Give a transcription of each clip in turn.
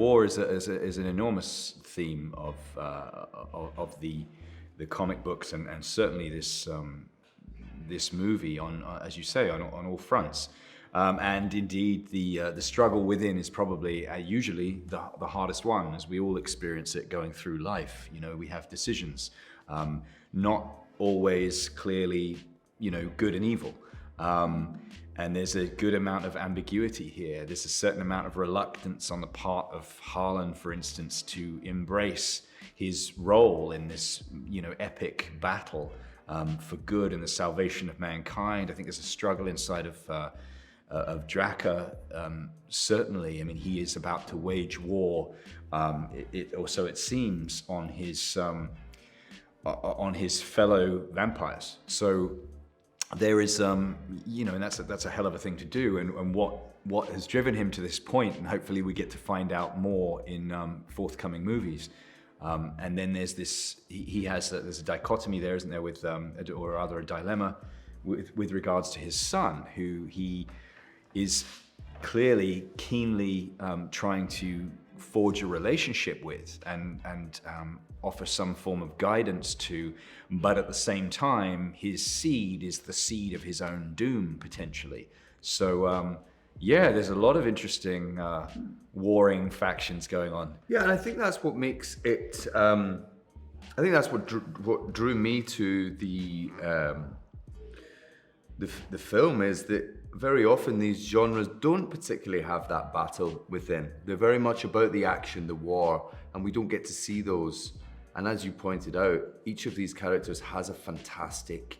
war is an enormous theme of the comic books, and certainly this movie on, as you say, on all fronts. And indeed, the struggle within is probably usually the hardest one, as we all experience it going through life. You know, we have decisions, not always clearly, you know, good and evil. And there's a good amount of ambiguity here. There's a certain amount of reluctance on the part of Harlan, for instance, to embrace his role in this, you know, epic battle for good and the salvation of mankind. I think there's a struggle inside of Draka, certainly. I mean, he is about to wage war, or so it seems, on his fellow vampires. So there is, you know, and that's a hell of a thing to do, and what has driven him to this point, and hopefully we get to find out more in forthcoming movies. And then there's this, there's a dichotomy there, isn't there, with, or rather a dilemma with regards to his son, who he is clearly keenly trying to forge a relationship with and offer some form of guidance to, but at the same time, his seed is the seed of his own doom, potentially. So, yeah, there's a lot of interesting warring factions going on. Yeah, and I think that's what makes it, I think that's what drew me to the film, is that very often these genres don't particularly have that battle within. They're very much about the action, the war, and we don't get to see those. And as you pointed out, each of these characters has a fantastic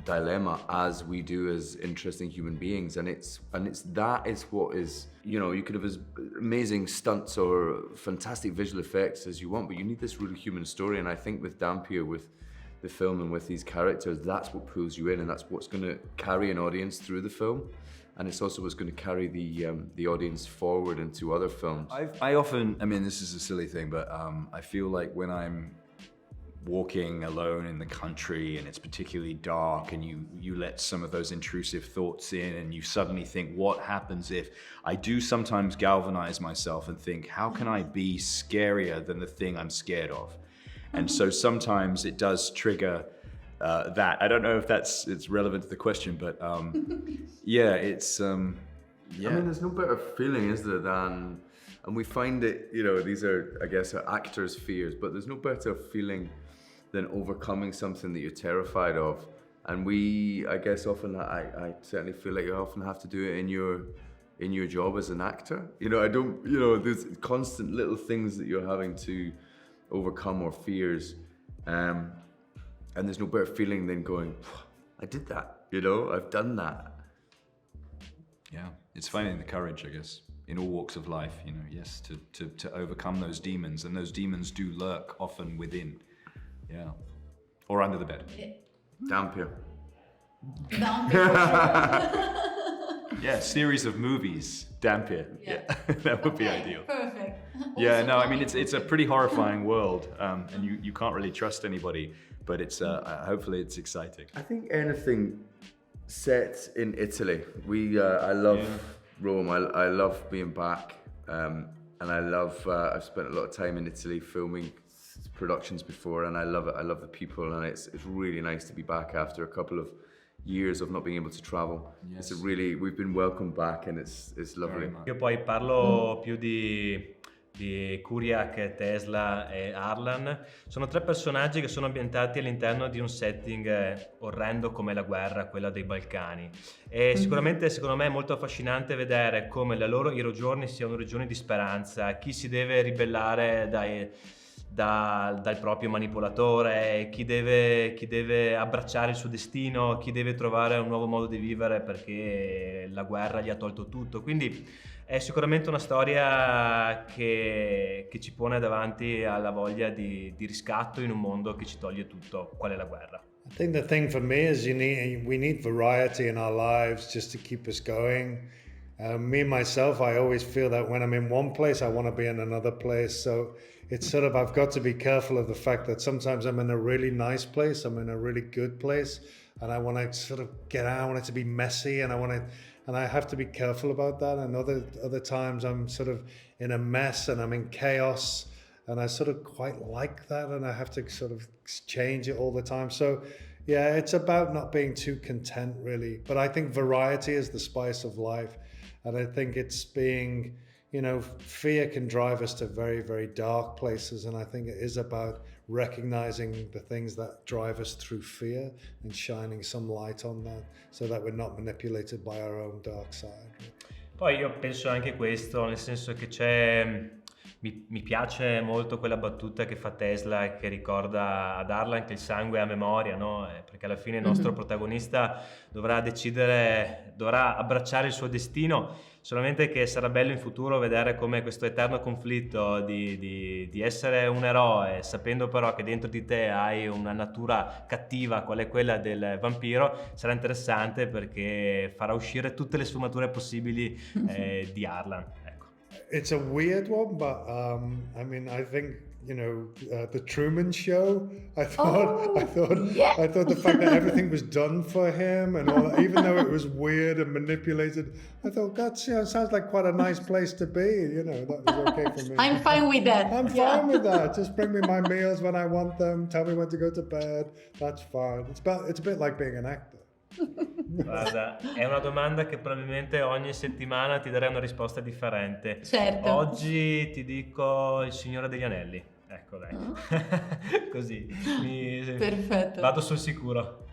dilemma, as we do as interesting human beings, and that is what is, you know, you could have as amazing stunts or fantastic visual effects as you want, but you need this really human story. And I think with Dampyr, with the film and with these characters, that's what pulls you in, and that's what's going to carry an audience through the film, and it's also what's going to carry the audience forward into other films. I often, I mean, this is a silly thing, but I feel like when I'm walking alone in the country and it's particularly dark, and you let some of those intrusive thoughts in, and you suddenly think, what happens if I do sometimes galvanize myself and think, how can I be scarier than the thing I'm scared of? And so sometimes it does trigger that. I don't know if it's relevant to the question, but yeah, it's yeah. I mean, there's no better feeling, is there, than, and we find it, you know, these are, I guess, are actors' fears, but there's no better feeling than overcoming something that you're terrified of. And we, I guess, often, I certainly feel like you often have to do it in your job as an actor. You know, you know, there's constant little things that you're having to overcome, or fears, and there's no better feeling than going, I did that, you know, I've done that. Yeah, it's finding the courage, I guess, in all walks of life, you know, yes, to overcome those demons, and those demons do lurk often within, yeah, or under the bed. Dampyr. Yeah, series of movies, Dampyr. Yeah. That would be ideal. Perfect. Yeah, Also no, I mean, it's a pretty horrifying world, and you can't really trust anybody, but it's hopefully it's exciting. I think anything set in Italy. I love Rome. I love being back, and I love. I've spent a lot of time in Italy filming productions before, and I love it. I love the people, and it's really nice to be back after a couple of years of not being able to travel. Yes. We've been welcomed back, and it's lovely. Io poi parlo più di Kuriak, Tesla e Harlan. Sono tre personaggi che sono ambientati all'interno di un setting orrendo come la guerra, quella dei Balcani. E sicuramente, secondo me, è molto affascinante vedere come i loro giorni siano regioni di speranza, chi si deve ribellare dal proprio manipolatore, chi deve abbracciare il suo destino, chi deve trovare un nuovo modo di vivere perché la guerra gli ha tolto tutto. Quindi è sicuramente una storia che ci pone davanti alla voglia di riscatto in un mondo che ci toglie tutto, qual è la guerra. I think the thing for me is we need variety in our lives just to keep us going. Me myself, I always feel that when I'm in one place, I want to be in another place. So it's sort of, I've got to be careful of the fact that sometimes I'm in a really nice place, I'm in a really good place, and I want to sort of get out, I want it to be messy, and I want and I have to be careful about that. And other times I'm sort of in a mess and I'm in chaos, and I sort of quite like that, and I have to sort of change it all the time. So yeah, it's about not being too content, really. But I think variety is the spice of life, and I think it's being, fear can drive us to very, very dark places, and I think it is about recognizing the things that drive us through fear and shining some light on that, so that we're not manipulated by our own dark side. Poi io penso anche questo, nel senso che mi piace molto quella battuta che fa Tesla e che ricorda ad Arlan che il sangue ha memoria, no? Perché alla fine il nostro protagonista dovrà abbracciare il suo destino, solamente che sarà bello in futuro vedere come questo eterno conflitto di essere un eroe, sapendo però che dentro di te hai una natura cattiva, qual è quella del vampiro, sarà interessante perché farà uscire tutte le sfumature possibili di Arlan. It's a weird one, but I think the Truman Show. I thought the fact that everything was done for him and all that, even though it was weird and manipulated, I thought, God, sounds like quite a nice place to be. That was okay for me. I'm fine with that. I'm fine with that. Just bring me my meals when I want them. Tell me when to go to bed. That's fine. It's a bit like being an actor. Guarda, è una domanda che probabilmente ogni settimana ti darei una risposta differente. Certo. Oggi ti dico Il Signore degli Anelli. Ecco, dai. Così. Perfetto. Vado sul sicuro.